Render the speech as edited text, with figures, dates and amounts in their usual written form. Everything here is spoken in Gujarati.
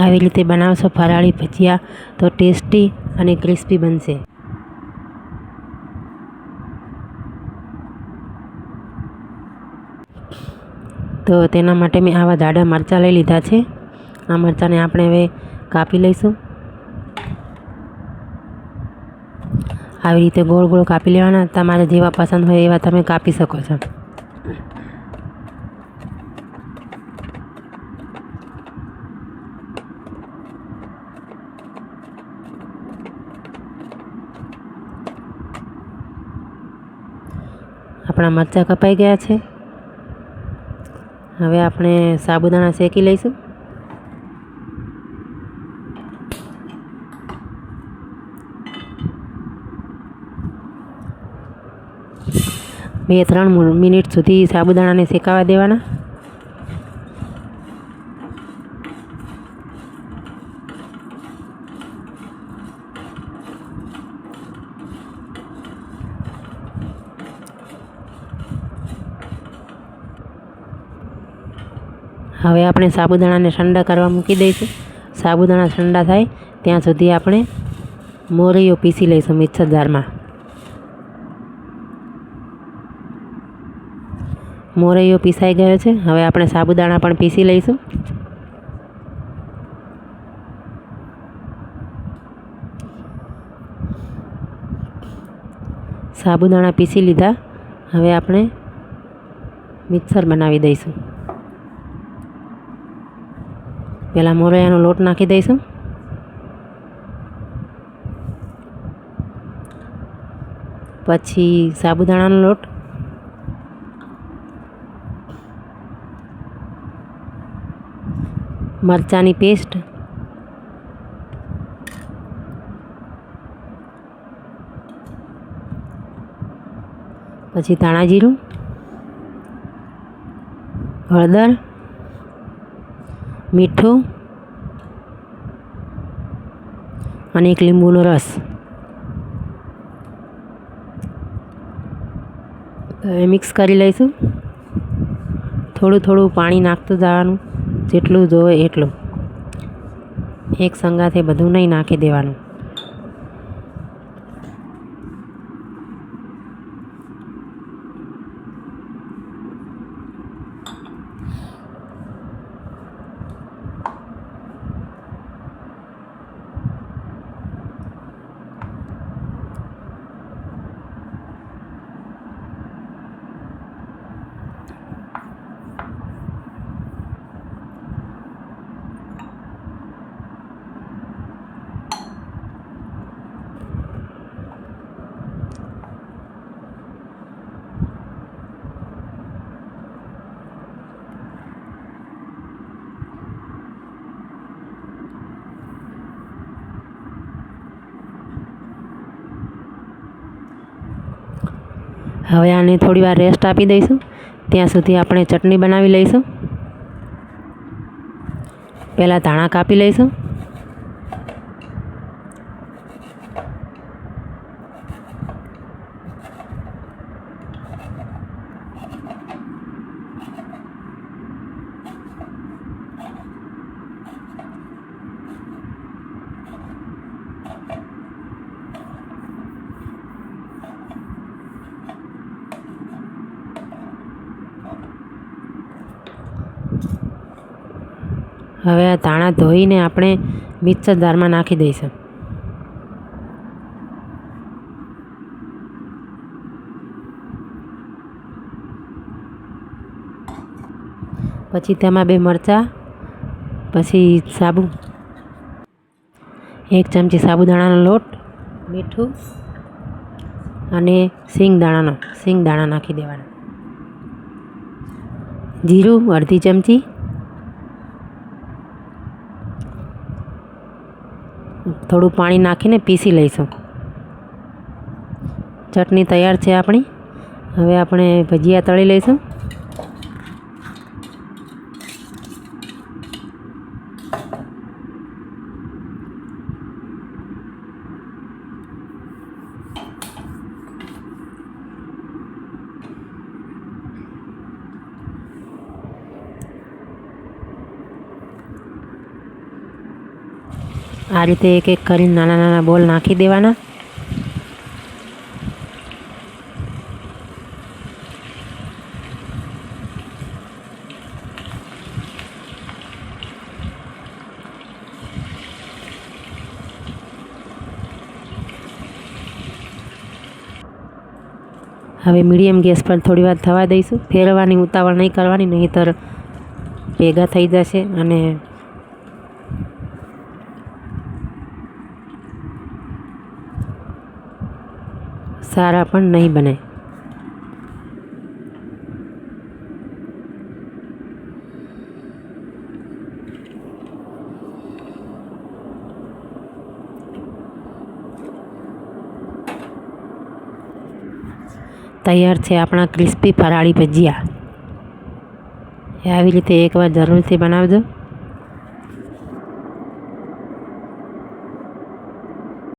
આવી રીતે બનાવશો ફરાળી ભજીયા તો ટેસ્ટી અને ક્રિસ્પી બનશે. તો તેના માટે મેં આવા જાડા મરચાં લઈ લીધા છે. આ મરચાંને આપણે હવે કાપી લઈશું. આવી રીતે ગોળ ગોળ કાપી લેવાના. તમારે જેવા પસંદ હોય એવા તમે કાપી શકો છો. આપણા મરચાં કપાઈ ગયા છે. હવે આપણે સાબુદાણા શેકી લઈશું. બે 3 મિનિટ સુધી સાબુદાણાને શેકાવા દેવાના. હવે આપણે સાબુદાણાને ઠંડા કરવા મૂકી દઈશું. સાબુદાણા ઠંડા થાય ત્યાં સુધી આપણે મોરૈયો પીસી લઈશું મિક્સર જારમાં. મોરૈયો પીસાઈ ગયો છે. હવે આપણે સાબુદાણા પણ પીસી લઈશું. સાબુદાણા પીસી લીધા. હવે આપણે મિક્સર બનાવી દઈશું. પહેલાં મોરૈયાનો લોટ નાખી દઈશું. પછી સાબુદાણાનો લોટ, મરચાંની પેસ્ટ, પછી ધાણા જીરું, હળદર, મીઠું અને 1 લીંબુનો રસ. હવે મિક્સ કરી લઈશું. થોડું થોડું પાણી નાખતું જવાનું, જેટલું જોઈએ એટલું. એક સંગાથે બધું નહીં નાખી દેવાનું. હવે આને થોડી વાર રેસ્ટ આપી દઈશું. ત્યાં સુધી આપણે ચટણી બનાવી લઈશું. પહેલાં ધાણા કાપી લઈશું. હવે આ ધાણા ધોઈને આપણે મિક્સર જારમાં નાખી દઈશું. પછી તેમાં 2 મરચાં, પછી 1 ચમચી સાબુદાણાનો લોટ, મીઠું અને સિંગદાણા નાખી દેવાના. જીરું 1/2 ચમચી, થોડું પાણી નાખીને પીસી લઈશું. ચટણી તૈયાર છે આપણી. હવે આપણે ભજીયા તળી લઈશું. આ રીતે એક એક કરીને નાના નાના બોલ નાખી દેવાના. હવે મીડિયમ ગેસ પર થોડી વાર થવા દઈશું. ફેરવવાની ઉતાવળ નહીં કરવાની, નહીંતર ભેગા થઈ જશે અને સારા પણ નહીં બને. તૈયાર છે આપણા ક્રિસ્પી ફરાળી ભજીયા. આવી રીતે એકવાર જરૂરથી બનાવજો.